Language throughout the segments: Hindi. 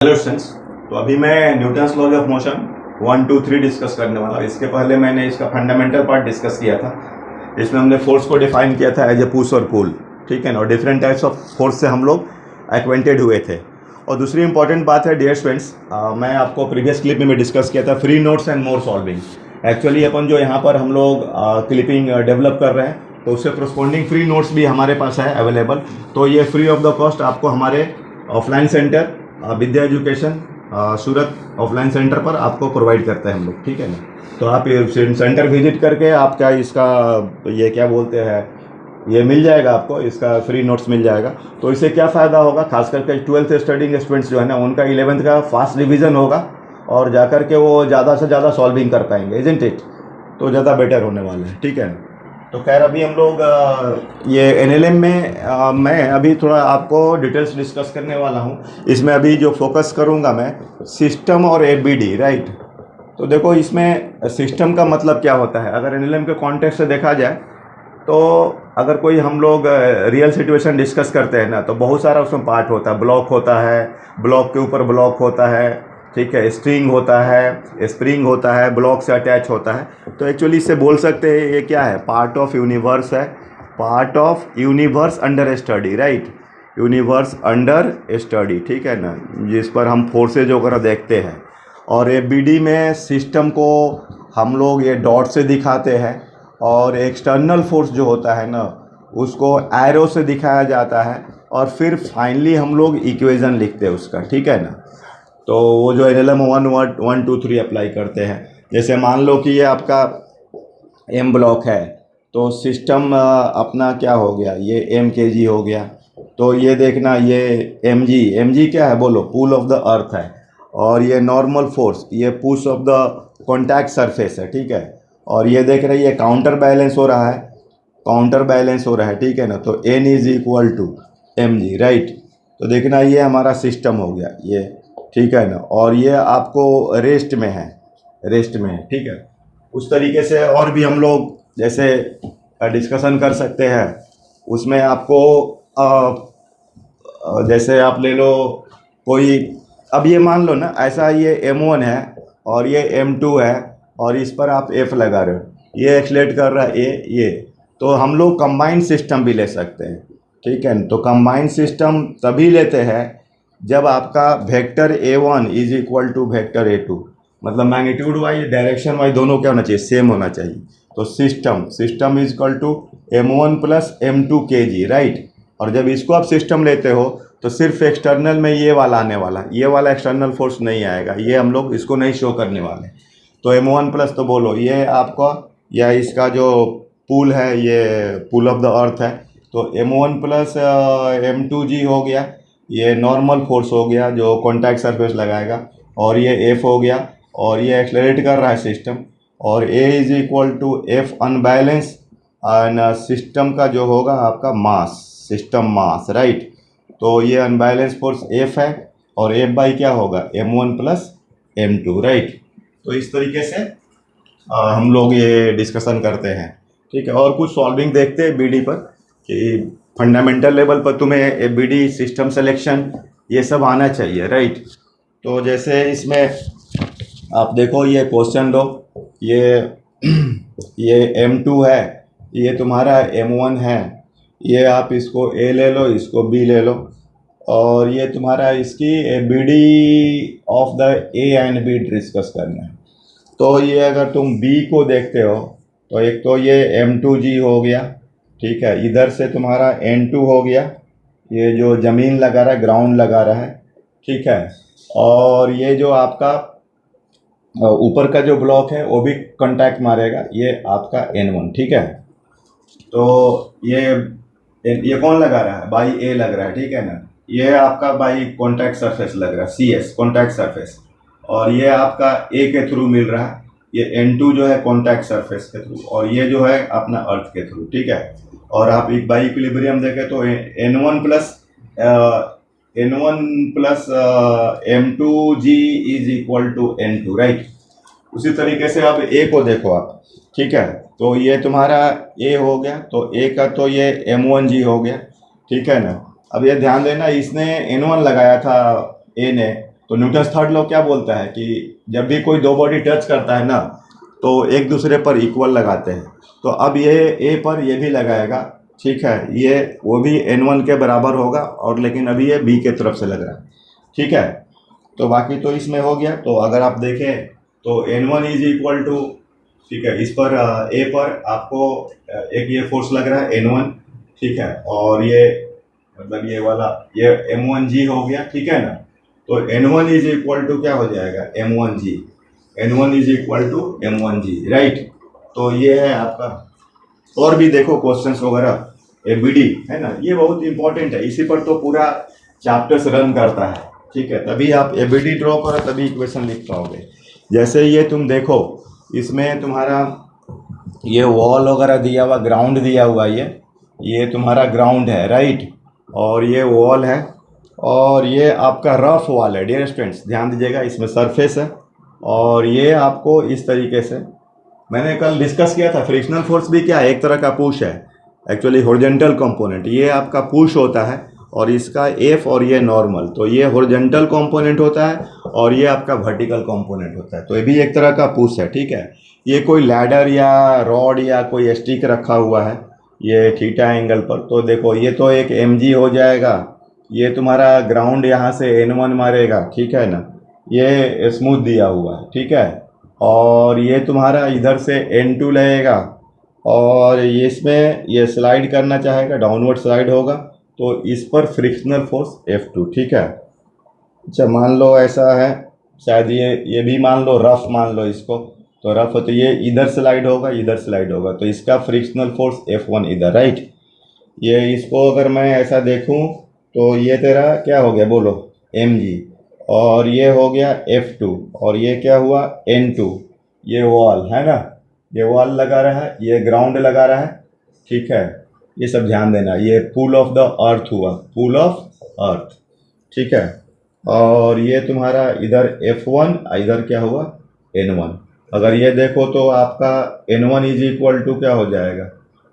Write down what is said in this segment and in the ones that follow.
Hello students. तो अभी मैं Newton's laws of motion 1 2 3 discuss करने वाला हूँ। इसके पहले मैंने इसका फंडामेंटल पार्ट डिस्कस किया था। इसमें हमने फोर्स को डिफाइन किया था एज ए पुश और पुल, ठीक है ना, और डिफरेंट टाइप्स ऑफ फोर्स से हम लोग एक्वेंटेड हुए थे। और दूसरी इंपॉर्टेंट बात है डियर स्टूडेंट्स, मैं आपको प्रीवियस क्लिप में भी डिस्कस किया था free notes and more solving. Actually अपन जो यहाँ पर हम लोग क्लिपिंग डेवलप कर रहे हैं तो उससे करस्पॉन्डिंग फ्री नोट्स भी हमारे पास है अवेलेबल। तो ये फ्री ऑफ द कॉस्ट आपको हमारे ऑफलाइन सेंटर विद्या एजुकेशन सूरत ऑफलाइन सेंटर पर आपको प्रोवाइड करते हैं हम लोग, ठीक है ना। तो आप सेंटर विजिट करके आपका इसका ये क्या बोलते हैं ये मिल जाएगा, आपको इसका फ्री नोट्स मिल जाएगा। तो इससे क्या फ़ायदा होगा, खास करके 12th स्टडिंग स्टूडेंट्स जो है ना उनका 11th का फास्ट रिवीजन होगा और जाकर के वो ज़्यादा से ज़्यादा सॉल्विंग कर पाएंगे, इजंट इट। तो ज़्यादा बेटर होने वाला है, ठीक है ना। तो खैर अभी हम लोग ये एनएलएम में मैं अभी थोड़ा आपको डिटेल्स डिस्कस करने वाला हूँ। इसमें अभी जो फोकस करूँगा मैं सिस्टम और एबीडी, राइट। तो देखो इसमें सिस्टम का मतलब क्या होता है, अगर एनएलएम के कॉन्टेक्स्ट से देखा जाए तो अगर कोई हम लोग रियल सिचुएशन डिस्कस करते हैं ना तो बहुत सारा उसमें पार्ट होता है। ब्लॉक होता है, ब्लॉक के ऊपर ब्लॉक होता है, ठीक है, स्ट्रिंग होता है, स्प्रिंग होता है, ब्लॉक से अटैच होता है। तो एक्चुअली इससे बोल सकते हैं ये क्या है, पार्ट ऑफ यूनिवर्स है, part of universe under study, right, universe under study, ठीक है ना, जिस पर हम फोर्सेज वगैरह देखते हैं। और एबीडी में सिस्टम को हम लोग ये डॉट से दिखाते हैं और एक्सटर्नल फोर्स जो होता है ना उसको एरो से दिखाया जाता है और फिर फाइनली हम लोग इक्वेशन लिखते हैं उसका, ठीक है ना। तो वो जो एनएलएम 1 2 3 अप्लाई करते हैं। जैसे मान लो कि ये आपका एम ब्लॉक है तो सिस्टम अपना क्या हो गया, ये एम के जी हो गया। तो ये देखना ये एम जी क्या है बोलो, पुल ऑफ द अर्थ है। और ये नॉर्मल फोर्स ये push of the contact surface है, ठीक है। और ये देख रहे ये काउंटर बैलेंस हो रहा है, काउंटर बैलेंस हो रहा है, ठीक है ना। तो N is equal to M G, right. तो देखना ये हमारा सिस्टम हो गया ये, ठीक है ना। और ये आपको रेस्ट में है, रेस्ट में है, ठीक है। उस तरीके से और भी हम लोग जैसे डिस्कशन कर सकते हैं। उसमें आपको जैसे आप ले लो कोई, अब ये मान लो ना ऐसा ये M1 है और ये M2 है और इस पर आप F लगा रहे हो, ये एक्सलेट कर रहा है ये। तो हम लोग कंबाइंड सिस्टम भी ले सकते हैं, ठीक है। तो कंबाइंड सिस्टम तभी लेते हैं जब आपका vector A1 is equal to vector A2, मतलब मैग्नीट्यूड वाइज डायरेक्शन वाइज दोनों क्या होना चाहिए, सेम होना चाहिए। तो system is equal to M1 plus M2 kg, right. और जब इसको आप सिस्टम लेते हो तो सिर्फ एक्सटर्नल में ये वाला आने वाला, ये वाला एक्सटर्नल फोर्स नहीं आएगा, ये हम लोग इसको नहीं शो करने वाले। तो M1 प्लस तो बोलो ये आपका या इसका जो पुल है ये पुल ऑफ द अर्थ है। तो M1 प्लस M2G हो गया, ये नॉर्मल फोर्स हो गया जो कॉन्टैक्ट सरफेस लगाएगा। और ये F हो गया और ये एक्सलरेट कर रहा है सिस्टम। और A is equal to F unbalance and system का जो होगा आपका मास, सिस्टम मास, राइट। तो ये अनबैलेंस फोर्स F है और F बाई क्या होगा M1 प्लस M2, राइट। तो इस तरीके से हम लोग ये डिस्कशन करते हैं, ठीक है। और कुछ सॉल्विंग देखते हैं बीडी पर कि फंडामेंटल लेवल पर तुम्हें बीडी सिस्टम सिलेक्शन ये सब आना चाहिए, राइट। तो जैसे इसमें आप देखो ये क्वेश्चन लो, ये M2 है, ये तुम्हारा M1 है, ये आप इसको A ले लो, इसको B ले लो। और ये तुम्हारा इसकी BD of the A and B discuss करना है। तो ये अगर तुम B को देखते हो तो एक तो ये M2G हो गया, ठीक है, इधर से तुम्हारा N2 हो गया, ये जो ज़मीन लगा रहा है, ग्राउंड लगा रहा है, ठीक है। और ये जो आपका ऊपर का जो ब्लॉक है वो भी कांटेक्ट मारेगा, ये आपका N1, ठीक है। तो ये कौन लगा रहा है, बाई A लग रहा है, ठीक है ना। ये आपका बाई कॉन्टैक्ट सरफेस लग रहा है, CS कॉन्टैक्ट सरफेस। और ये आपका A के थ्रू मिल रहा है, ये N2 जो है कॉन्टैक्ट सरफेस के थ्रू, और ये जो है अपना अर्थ के थ्रू, ठीक है। और आप एक बाई इक्विलिब्रियम देखें तो N1 plus M2G is equal to N2, right. उसी तरीके से अब A को देखो आप, ठीक है। तो ये तुम्हारा A हो गया, तो A का तो ये M1G हो गया, ठीक है ना। अब ये ध्यान देना इसने N1 लगाया था A ने, तो न्यूटन्स थर्ड लॉ क्या बोलता है कि जब भी कोई दो बॉडी टच करता है ना तो एक दूसरे पर इक्वल लगाते हैं। तो अब ये ए पर ये भी लगाएगा, ठीक है, ये वो भी n1 के बराबर होगा, और लेकिन अभी ये बी के तरफ से लग रहा है, ठीक है। तो बाकी तो इसमें हो गया। तो अगर आप देखें तो n1 इज इक्वल टू, ठीक है, इस पर ए पर आपको एक ये फोर्स लग रहा है n1, ठीक है, और ये मतलब ये वाला ये m1g हो गया, ठीक है ना। तो n1 इज इक्वल टू क्या हो जाएगा, m1g, n1 is equal to m1g, right. तो ये है आपका। और भी देखो क्वेश्चंस वगैरह, एबीडी है ना, ये बहुत इंपॉर्टेंट है, इसी पर तो पूरा चैप्टर्स रन करता है, ठीक है। तभी आप एबीडी ड्रॉ करो तभी इक्वेशन लिख पाओगे। जैसे ये तुम देखो, इसमें तुम्हारा ये वॉल वगैरह दिया हुआ, ग्राउंड दिया हुआ, ये तुम्हारा ग्राउंड है, राइट, और ये वॉल है, और ये आपका रफ वॉल है। डियर स्टूडेंट्स ध्यान दीजिएगा, इसमें सरफेस है, और ये आपको इस तरीके से मैंने कल डिस्कस किया था। फ्रिक्शनल फोर्स भी क्या है, एक तरह का पुश है, एक्चुअली हॉरिजॉन्टल कंपोनेंट, ये आपका पुश होता है, और इसका एफ और ये नॉर्मल, तो ये हॉरिजॉन्टल कंपोनेंट होता है और ये आपका वर्टिकल कंपोनेंट होता है। तो ये भी एक तरह का पुश है, ठीक है। ये कोई लैडर या रॉड या कोई स्टिक रखा हुआ है ये थीटा एंगल पर, तो देखो ये तो एक mg हो जाएगा, ये तुम्हारा ग्राउंड यहाँ से n1 मारेगा, ठीक है ना, ये स्मूथ दिया हुआ है, ठीक है, और ये तुम्हारा इधर से n2 लगेगा, और ये इसमें ये स्लाइड करना चाहेगा, डाउनवर्ड स्लाइड होगा, तो इस पर फ्रिक्शनल फोर्स F2, ठीक है। अच्छा मान लो ऐसा है, शायद ये भी मान लो रफ, मान लो इसको, तो रफ है तो ये इधर स्लाइड होगा, इधर स्लाइड होगा, तो इसका फ्रिक्शनल फोर्स F1 इधर, राइट। ये इसको अगर मैं ऐसा देखूं तो ये तेरा क्या हो गया बोलो, mg, और ये हो गया F2, और ये क्या हुआ n2, ये वॉल है ना, ये वॉल लगा रहा है, ये ग्राउंड लगा रहा है, ठीक है। ये सब ध्यान देना, ये पुल ऑफ द अर्थ हुआ, पुल ऑफ अर्थ, ठीक है, और ये तुम्हारा इधर F1, इधर क्या हुआ n1। अगर ये देखो तो आपका n1 इज इक्वल टू क्या हो जाएगा,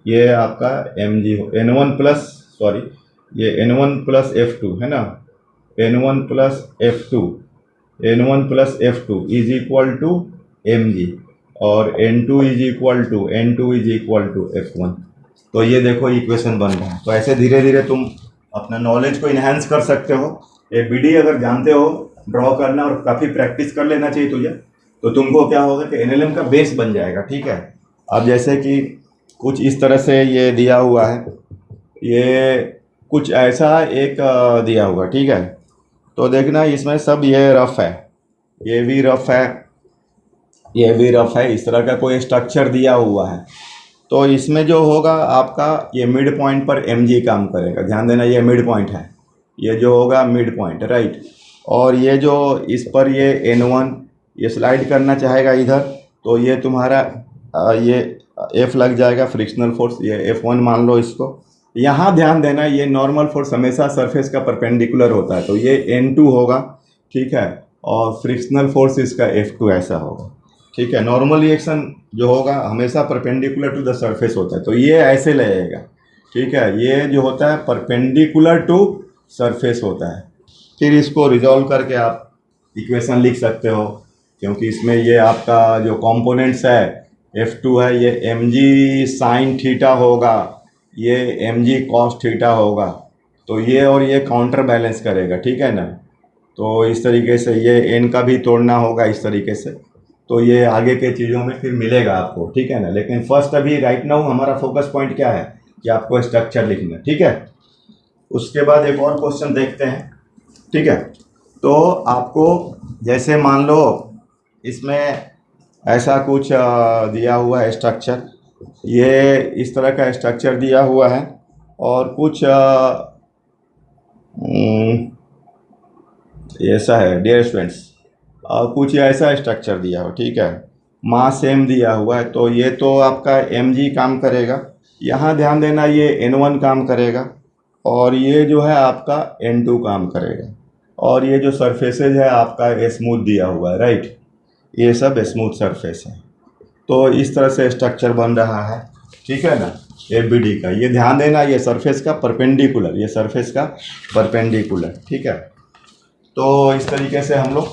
ये आपका mg हो, n1 प्लस, सॉरी, ये n1 प्लस F2 है ना, n1 plus F2, n1 plus F2 is equal to mg, और n2 is equal to, n2 is equal to F1। तो ये देखो इक्वेशन बन रहा है। तो ऐसे धीरे धीरे तुम अपना नॉलेज को इन्हांस कर सकते हो। ये बीडी अगर जानते हो ड्रॉ करना और काफ़ी प्रैक्टिस कर लेना चाहिए तुझे, तो तुमको क्या होगा कि एनएलएम का बेस बन जाएगा, ठीक है। अब जैसे कि कुछ इस तरह से ये दिया हुआ है, ये कुछ ऐसा एक दिया हुआ, ठीक है। तो देखना इसमें सब ये रफ है, ये भी रफ है, ये भी रफ है, इस तरह का कोई स्ट्रक्चर दिया हुआ है। तो इसमें जो होगा आपका ये मिड पॉइंट पर mg काम करेगा, ध्यान देना, ये मिड पॉइंट है, ये जो होगा मिड पॉइंट, राइट। और ये जो इस पर ये n1 ये स्लाइड करना चाहेगा इधर, तो ये तुम्हारा ये F लग जाएगा फ्रिक्शनल फोर्स, ये F1 मान लो इसको। यहाँ ध्यान देना, ये नॉर्मल फोर्स हमेशा सरफेस का परपेंडिकुलर होता है, तो ये n2 होगा, ठीक है, और फ्रिक्शनल फोर्स इसका F2 ऐसा होगा, ठीक है। नॉर्मल रिएक्शन जो होगा हमेशा परपेंडिकुलर टू द सरफेस होता है, तो ये ऐसे लगेगा, ठीक है, ये जो होता है परपेंडिकुलर टू सरफेस होता है। फिर इसको रिजॉल्व करके आप इक्वेशन लिख सकते हो, क्योंकि इसमें ये आपका जो कंपोनेंट्स है F2 है, ये mg साइन थीटा होगा, ये mg कॉस थीटा होगा, तो ये और ये काउंटर बैलेंस करेगा, ठीक है ना। तो इस तरीके से ये n का भी तोड़ना होगा इस तरीके से, तो ये आगे के चीज़ों में फिर मिलेगा आपको, ठीक है ना। लेकिन फर्स्ट अभी राइट नाउ हमारा फोकस पॉइंट क्या है कि आपको स्ट्रक्चर लिखना, ठीक है। उसके बाद एक और क्वेश्चन देखते हैं, ठीक है। तो आपको जैसे मान लो इसमें ऐसा कुछ दिया हुआ है स्ट्रक्चर, ये इस तरह का स्ट्रक्चर दिया हुआ है, और कुछ ऐसा है डियर स्टूडेंट्स, कुछ ऐसा स्ट्रक्चर दिया हुआ, ठीक है, मास सेम दिया हुआ है, तो ये तो आपका mg काम करेगा, यहाँ ध्यान देना ये n1 काम करेगा, और ये जो है आपका n2 काम करेगा, और ये जो सरफेसेज है आपका स्मूथ दिया हुआ है, राइट, ये सब स्मूथ सरफेस है। तो इस तरह से स्ट्रक्चर बन रहा है, ठीक है ना, एबीडी का। ये ध्यान देना, ये सरफेस का परपेंडिकुलर, ये सरफेस का परपेंडिकुलर, ठीक है। तो इस तरीके से हम लोग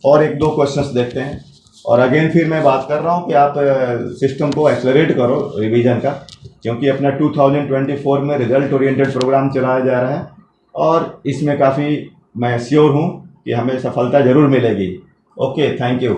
और एक दो क्वेश्चंस देखते हैं। और अगेन फिर मैं बात कर रहा हूँ कि आप सिस्टम को एक्सेलरेट करो रिवीजन का, क्योंकि अपना 2024 में रिजल्ट ओरिएंटेड प्रोग्राम चलाया जा रहा है और इसमें काफ़ी मैं श्योर हूँ कि हमें सफलता ज़रूर मिलेगी। Okay, thank you.